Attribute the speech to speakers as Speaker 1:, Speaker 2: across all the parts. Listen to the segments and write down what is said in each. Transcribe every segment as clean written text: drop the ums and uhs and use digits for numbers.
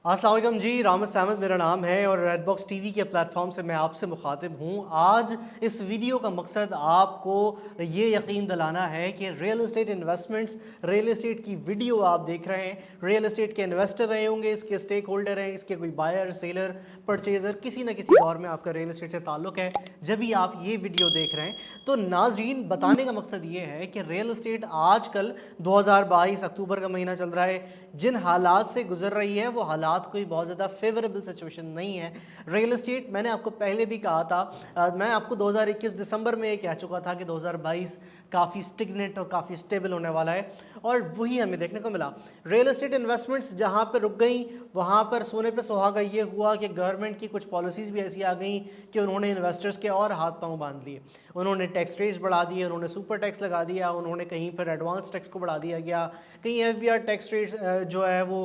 Speaker 1: अस्सलाम वालेकुम जी, रामत सहमद मेरा नाम है और रेड बॉक्स टीवी के प्लेटफॉर्म से मैं आपसे मुखातिब हूँ। आज इस वीडियो का मकसद आपको ये यकीन दिलाना है कि real estate investments, real estate की वीडियो आप देख रहे हैं, रियल एस्टेट के इन्वेस्टर रहे होंगे, इसके स्टेक होल्डर हैं, इसके कोई बायर, सेलर, परचेज़र, किसी न किसी दौर में आपका रियल एस्टेट से ताल्लुक़ है। जब भी आप ये वीडियो देख रहे हैं तो नाजरीन बताने का मकसद ये है कि रियल एस्टेट आजकल 2022 अक्टूबर का महीना चल रहा है, जिन हालात से गुजर रही है वो हालात कोई बहुत ज़्यादा फेवरेबल सिचुएशन नहीं है। रियल एस्टेट मैंने आपको पहले भी कहा था, मैं आपको 2021 दिसंबर में ये कह चुका था कि 2022 काफ़ी स्टिग्नेंट और काफ़ी स्टेबल होने वाला है और वही हमें देखने को मिला। रियल एस्टेट इन्वेस्टमेंट्स जहाँ पर रुक गई वहाँ पर सोने पे सुहागा ये हुआ कि गवर्नमेंट की कुछ पॉलिसीज़ भी ऐसी आ गई कि उन्होंने इन्वेस्टर्स के और हाथ पांव बांध लिए। उन्होंने टैक्स रेट्स बढ़ा दिए, उन्होंने सुपर टैक्स लगा दिया, उन्होंने कहीं पर एडवांस टैक्स को बढ़ा दिया गया, कहीं एफबीआर टैक्स रेट्स जो है वो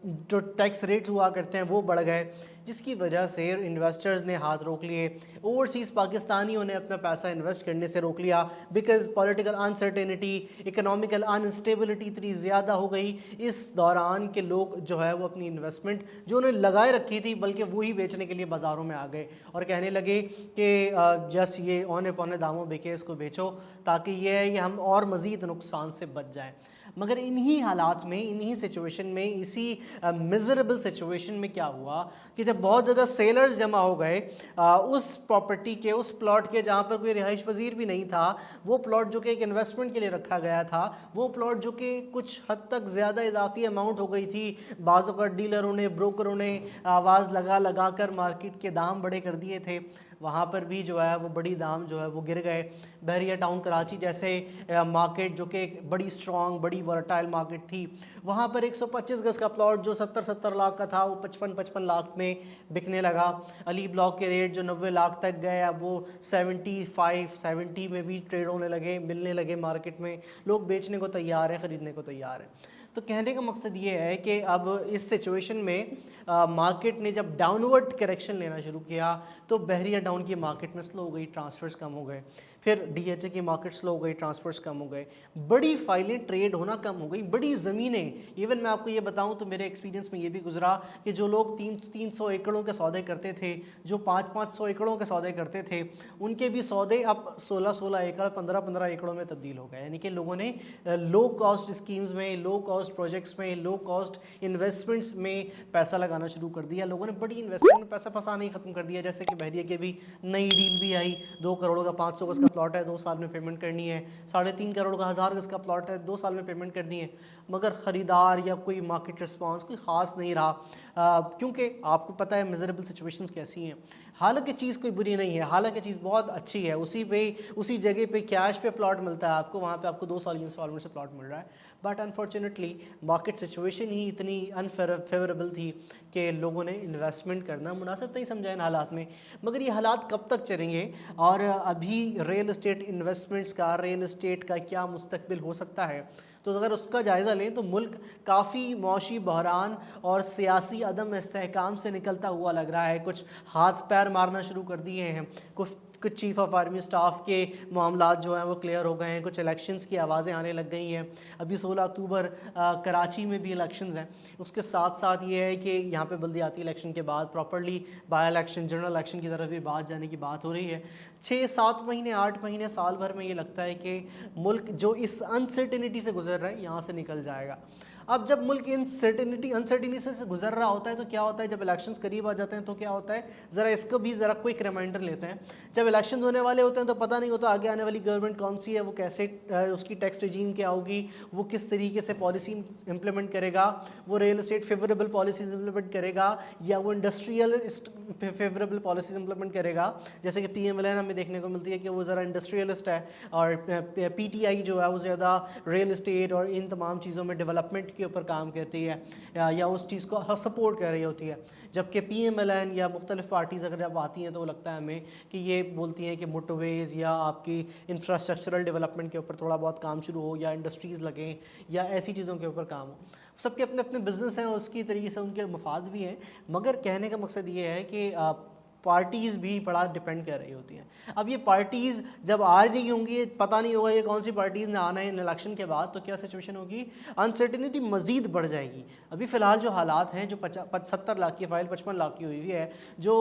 Speaker 1: जो टैक्स रेट्स हुआ करते हैं वो बढ़ गए, जिसकी वजह से इन्वेस्टर्स ने हाथ रोक लिए। ओवरसीज़ पाकिस्तानियों ने अपना पैसा इन्वेस्ट करने से रोक लिया because political uncertainty, economical unstability इतनी ज़्यादा हो गई इस दौरान के लोग जो है वो अपनी इन्वेस्टमेंट जो उन्होंने लगाए रखी थी बल्कि वही बेचने के लिए बाज़ारों में आ गए और कहने लगे कि जस्ट ये औने पौने दामों बिके, इसको बेचो ताकि ये हम और मज़ीद नुकसान से बच जाएँ। मगर इन्हीं हालात में, इन्हीं सिचुएशन में, इसी मिज़रेबल सिचुएशन में क्या हुआ कि जब बहुत ज़्यादा सेलर्स जमा हो गए उस प्रॉपर्टी के, उस प्लॉट के जहाँ पर कोई रिहाइश पजीर भी नहीं था, वो प्लॉट जो कि एक इन्वेस्टमेंट के लिए रखा गया था, वो प्लॉट जो कि कुछ हद तक ज़्यादा इजाफी अमाउंट हो गई थी, बाज़ औक़ात डीलरों ने, ब्रोकरों ने आवाज़ लगा लगा कर मार्केट के दाम बड़े कर दिए थे, वहाँ पर भी जो है वो बड़ी दाम जो है वो गिर गए। बहरिया टाउन कराची जैसे मार्केट जो कि एक बड़ी स्ट्रॉन्ग, बड़ी वर्टाइल मार्केट थी, वहाँ पर 125 गज़ का प्लॉट जो 70 लाख का था वो 55 लाख में बिकने लगा। अली ब्लॉक के रेट जो 90 लाख तक गए अब वो 70 में भी ट्रेड होने लगे, मिलने लगे मार्केट में। लोग बेचने को तैयार हैं, ख़रीदने को तैयार हैं। तो कहने का मकसद ये है कि अब इस सिचुएशन में मार्केट ने जब डाउनवर्ड करेक्शन लेना शुरू किया तो बहरिया डाउन की मार्केट में स्लो हो गई, ट्रांसफ़र्स कम हो गए, फिर डीएचए की मार्केट स्लो हो गई, ट्रांसफ़र्स कम हो गए, बड़ी फाइलें ट्रेड होना कम हो गई, बड़ी ज़मीनें, इवन मैं आपको ये बताऊं तो मेरे एक्सपीरियंस में ये भी गुजरा कि जो लोग 300 एकड़ों के सौदे करते थे, जो 500 एकड़ों के सौदे करते थे, उनके भी सौदे अब 16 एकड़, 15 एकड़ों में तब्दील हो गए। यानी कि लोगों ने लो कॉस्ट स्कीम्स में, लो कॉस्ट प्रोजेक्ट्स में, लो कॉस्ट इन्वेस्टमेंट्स में पैसा लगाना शुरू कर दिया। लोगों ने बड़ी इन्वेस्टमेंट में पैसा फंसाना ही खत्म कर दिया। जैसे कि बहरिया की भी नई डील भी आई, 2 करोड़ का 500 गज़ का प्लॉट है, 2 साल में पेमेंट करनी है, 3.5 करोड़ का 1000 गज़ का प्लॉट है, 2 साल में पेमेंट करनी है। मगर ख़रीदार या कोई मार्केट रिस्पॉन्स कोई ख़ास नहीं रहा, क्योंकि आपको पता है मिजरेबल सिचुएशंस कैसी हैं। हालांकि चीज़ कोई बुरी नहीं है, हालांकि चीज़ बहुत अच्छी है, उसी जगह पे कैश पे प्लॉट मिलता है आपको, वहाँ पे आपको 2 साल की इंस्टॉलमेंट से प्लॉट मिल रहा है। बट अनफॉर्चुनेटली मार्केट सिचुएशन ही इतनी अनफेवरेबल थी कि लोगों ने इन्वेस्टमेंट करना मुनासिब नहीं समझा इन हालात में। मगर ये हालात कब तक चलेंगे और अभी रियल एस्टेट इन्वेस्टमेंट्स का, रियल एस्टेट का क्या मुस्तकबिल हो सकता है, तो अगर उसका जायज़ा लें तो मुल्क काफ़ी मौशी बहरान और सियासी अदम इस्तेहकाम से निकलता हुआ लग रहा है। कुछ हाथ पैर मारना शुरू कर दिए हैं, कुछ चीफ़ ऑफ आर्मी स्टाफ के मामलात जो हैं वो क्लियर हो गए हैं, कुछ इलेक्शंस की आवाज़ें आने लग गई हैं। अभी 16 अक्टूबर कराची में भी इलेक्शंस हैं। उसके साथ साथ ये है कि यहाँ पे बल्दियाती इलेक्शन के बाद properly by election, general election की तरफ भी बात जाने की बात हो रही है। 6-7 महीने, 8 महीने, साल भर में ये लगता है कि मुल्क जो इस अनसर्टिनिटी से गुजर रहा है यहाँ से निकल जाएगा। अब जब मुल्क अनसर्टिनिटी से गुजर रहा होता है तो क्या होता है, जब इलेक्शंस करीब आ जाते हैं तो क्या होता है, ज़रा इसको भी ज़रा क्विक रिमाइंडर लेते हैं। जब इलेक्शंस होने वाले होते हैं तो पता नहीं होता आगे आने वाली गवर्नमेंट कौन सी है, वो कैसे, उसकी टैक्स रजीम क्या होगी, वो किस तरीके से पॉलिसी इंप्लीमेंट करेगा, वो real estate favourable policies implement करेगा या वो इंडस्ट्रियल फेवरेबल पॉलिसीज इंप्लीमेंट करेगा। जैसे कि PMLN हमें देखने को मिलती है कि वो ज़रा इंडस्ट्रियलिस्ट है और PTI जो है वो ज़्यादा रियल एस्टेट और इन तमाम चीज़ों में डेवलपमेंट के ऊपर काम करती है या उस चीज़ को सपोर्ट कर रही होती है। जबकि PMLN या मुख्तलिफ पार्टीज़ अगर जब आती हैं तो लगता है हमें कि ये बोलती हैं कि मोटरवेज़ या आपकी इंफ्रास्ट्रक्चरल डेवलपमेंट के ऊपर थोड़ा बहुत काम शुरू हो या इंडस्ट्रीज़ लगें या ऐसी चीज़ों के ऊपर काम हो। सबके अपने अपने बिजनेस हैं, उसकी तरीके से उनके मफाद भी हैं। मगर कहने का मकसद ये है कि पार्टीज़ भी बड़ा डिपेंड कर रही होती हैं। अब ये पार्टीज़ जब आ रही होंगी, पता नहीं होगा ये कौन सी पार्टीज़ ने आना है इन इलेक्शन के बाद, तो क्या सिचुएशन होगी, अनसर्टिनिटी मज़ीद बढ़ जाएगी। अभी फ़िलहाल जो हालात हैं, जो 70 लाख की फ़ाइल 55 लाख की हुई है, जो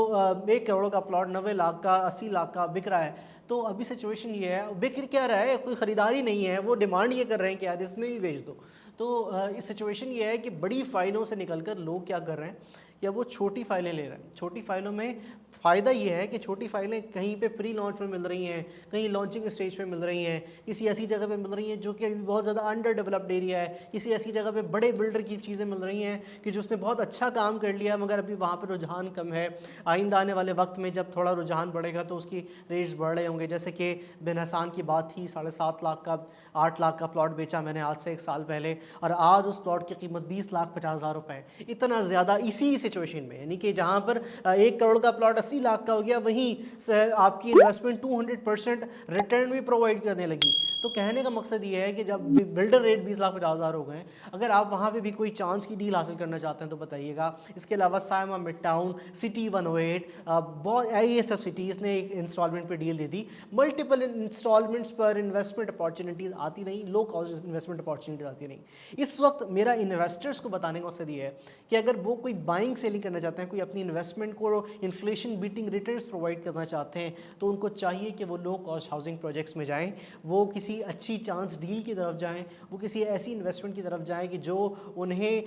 Speaker 1: 1 करोड़ का प्लॉट 90 लाख का 80 लाख का बिक रहा है, तो अभी सिचुएशन ये है, बिक क्या रहा है, कोई ख़रीदारी नहीं है, वो डिमांड ये कर रहे हैं कि यार इसमें भी बेच दो। तो इस सिचुएशन ये है कि बड़ी फ़ाइलों से निकलकर लोग क्या कर रहे हैं, या वो छोटी फ़ाइलें ले रहे हैं। छोटी फ़ाइलों में फ़ायदा ये है कि छोटी फ़ाइलें कहीं पे प्री लॉन्च में मिल रही हैं, कहीं लॉन्चिंग स्टेज पे मिल रही हैं, किसी ऐसी जगह पे मिल रही हैं जो कि अभी बहुत ज़्यादा अंडर डेवलप्ड एरिया है, किसी ऐसी जगह पे बड़े बिल्डर की चीज़ें मिल रही हैं कि जो उसने बहुत अच्छा काम कर लिया, मगर अभी वहाँ पर रुझान कम है। आइंदा आने वाले वक्त में जब थोड़ा रुझान बढ़ेगा तो उसकी रेट्स बढ़ रहे होंगे। जैसे कि बिन हसान की बात थी, 7.5 लाख का 8 लाख का प्लॉट बेचा मैंने आज से 1 साल पहले, और आज उस प्लॉट की कीमत 20,50,000 रुपये। इतना ज़्यादा इसी सिचुएशन में, यानी कि जहाँ पर 1 करोड़ का प्लॉट 80 लाख का हो गया, वहीं से आपकी इन्वेस्टमेंट 200% रिटर्न भी प्रोवाइड करने लगी। तो कहने का मकसद ये है कि जब बिल्डर रेट 20,50,000 हो गए, अगर आप वहाँ पे भी कोई चांस की डील हासिल करना चाहते हैं तो बताइएगा। इसके अलावा सायमा मिड टाउन, सिटी 108, बहुत ISF सिटीज़ ने एक इंस्टॉलमेंट पे डील दी थी। मल्टीपल इंस्टॉलमेंट्स पर इन्वेस्टमेंट अपॉर्चुनिटीज़ आती नहीं, लो कॉस्ट इन्वेस्टमेंट अपॉर्चुनिटीज़ आती नहीं। इस वक्त मेरा इन्वेस्टर्स को बताने का मकसद ये है कि अगर वो कोई बाइंग सेलिंग करना चाहते हैं, कोई अपनी इन्वेस्टमेंट को इन्फ्लेशन बीटिंग रिटर्न्स प्रोवाइड करना चाहते हैं, तो उनको चाहिए कि वो लो कॉस्ट हाउसिंग प्रोजेक्ट्स में जाएं, वो किसी अच्छी चांस डील की तरफ जाएं, वो किसी ऐसी इन्वेस्टमेंट की तरफ जाएं कि जो उन्हें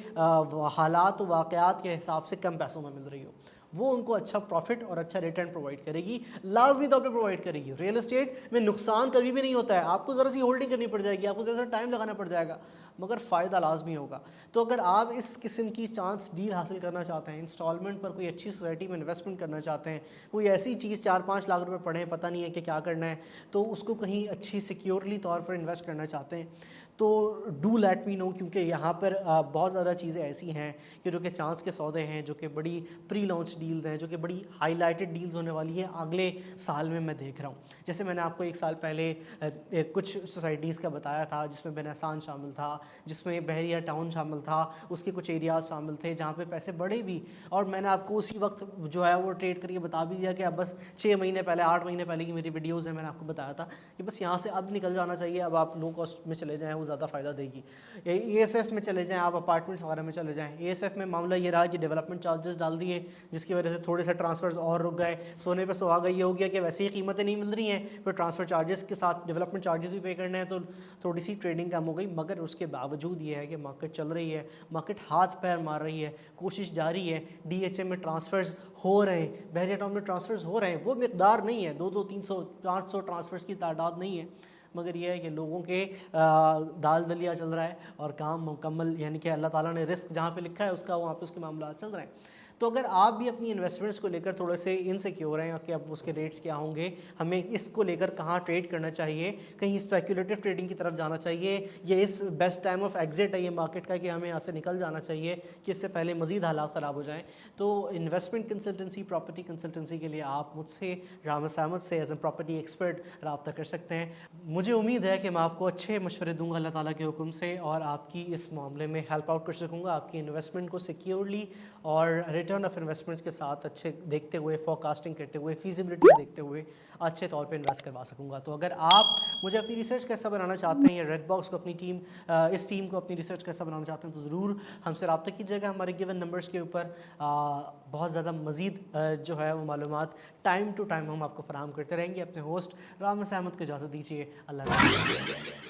Speaker 1: हालात व वाक़यात के हिसाब से कम पैसों में मिल रही हो। वो उनको अच्छा प्रॉफिट और अच्छा रिटर्न प्रोवाइड करेगी, लाजमी तौर पे प्रोवाइड करेगी। रियल एस्टेट में नुकसान कभी भी नहीं होता है, आपको ज़रा सी होल्डिंग करनी पड़ जाएगी, आपको ज़रा सा टाइम लगाना पड़ जाएगा, मगर फ़ायदा लाजमी होगा। तो अगर आप इस किस्म की चांस डील हासिल करना चाहते हैं, इंस्टॉलमेंट पर कोई अच्छी सोसाइटी में इन्वेस्टमेंट करना चाहते हैं, कोई ऐसी चीज़ 4-5 लाख रुपए पड़े, पता नहीं है कि क्या करना है, तो उसको कहीं अच्छी सिक्योरली तौर पर इन्वेस्ट करना चाहते हैं, तो डू लेट मी नो, क्योंकि यहाँ पर बहुत ज़्यादा चीज़ें ऐसी हैं कि जो कि चांस के सौदे हैं, जो कि बड़ी प्री लॉन्च डील्स हैं, जो कि बड़ी हाईलाइटेड डील्स होने वाली हैं अगले साल में, मैं देख रहा हूँ। जैसे मैंने आपको 1 साल पहले कुछ सोसाइटीज़ का बताया था, जिसमें बिन हसान शामिल था, जिसमें बहरिया टाउन शामिल था, उसके कुछ एरियाज शामिल थे जहाँ पे पैसे बढ़े भी, और मैंने आपको उसी वक्त जो है वो ट्रेड करके बता भी दिया कि अब बस 6 महीने पहले 8 महीने पहले की मेरी वीडियोज़ हैं, मैंने आपको बताया था कि बस यहाँ से अब निकल जाना चाहिए, अब आप लो कॉस्ट में चले जाएँ, वो ज़्यादा फ़ायदा देगी। ASF में चले जाएँ, आप अपार्टमेंट्स वगैरह में चले जाएँ। ASF में मामला ये रहा कि डेवलपमेंट चार्जेस डाल दिए, जिसकी वजह से थोड़े से ट्रांसफ़र्स और रुक गए, सोने पे सुहागा ये हो गया कि वैसे ही कीमतें नहीं मिल रही हैं, फिर ट्रांसफ़र चार्जेस के साथ डेवलपमेंट चार्जेस भी पे करने हैं, तो थोड़ी सी ट्रेडिंग कम हो गई। मगर उसके बावजूद ये है कि मार्केट चल रही है, मार्केट हाथ पैर मार रही है, कोशिश जारी है, DHA में ट्रांसफ़र्स हो रहे हैं, बहरिया टाउन में ट्रांसफ़र्स हो रहे हैं। वो मिकदार नहीं है, 200, 300, 400 ट्रांसफ़र्स की तादाद नहीं है, मगर यह है कि लोगों के दाल दलिया चल रहा है और काम मुकम्मल, यानी कि अल्लाह ताला ने रिस्क जहाँ पे लिखा है उसका, वहाँ पे उसके मामला चल रहे हैं। तो अगर आप भी अपनी इन्वेस्टमेंट्स को लेकर थोड़े से इनसिक्योर हैं कि अब उसके रेट्स क्या होंगे, हमें इसको लेकर कहाँ ट्रेड करना चाहिए, कहीं स्पेकुलेटिव ट्रेडिंग की तरफ जाना चाहिए, ये इस बेस्ट टाइम ऑफ एग्जिट है ये मार्केट का कि हमें यहाँ से निकल जाना चाहिए कि इससे पहले मज़ीद हालात ख़राब हो जाएँ, तो इन्वेस्टमेंट कंसल्टेंसी, प्रॉपर्टी कंसल्टेंसी के लिए आप मुझसे, रामस अहमद से एज ए प्रॉपर्टी एक्सपर्ट रब्ता कर सकते हैं। मुझे उम्मीद है कि मैं आपको अच्छे मशवरे दूंगा अल्लाह ताला के हुक्म से, और आपकी इस मामले में हेल्प आउट कर सकूँगा, आपकी इन्वेस्टमेंट को सिक्योरली और रिटर्न ऑफ इन्वेस्टमेंट्स के साथ अच्छे देखते हुए, फोरकास्टिंग करते हुए, फीजिबिलिटी देखते हुए अच्छे तौर पे इन्वेस्ट करवा सकूँगा। तो अगर आप मुझे अपनी रिसर्च कैसा बनाना चाहते हैं, या रेडबॉक्स को अपनी टीम, इस टीम को अपनी रिसर्च कैसा बनाना चाहते हैं, तो ज़रूर हमसे रब्ता कीजिएगा हमारे गिवन नंबर्स के ऊपर। बहुत ज़्यादा मज़ीद जो है वो मालूमात टाइम टू टाइम हम आपको फराहम करते रहेंगे। अपने होस्ट रामस अहमद को इजाज़त दीजिए। अल्लाह हाफ़िज़।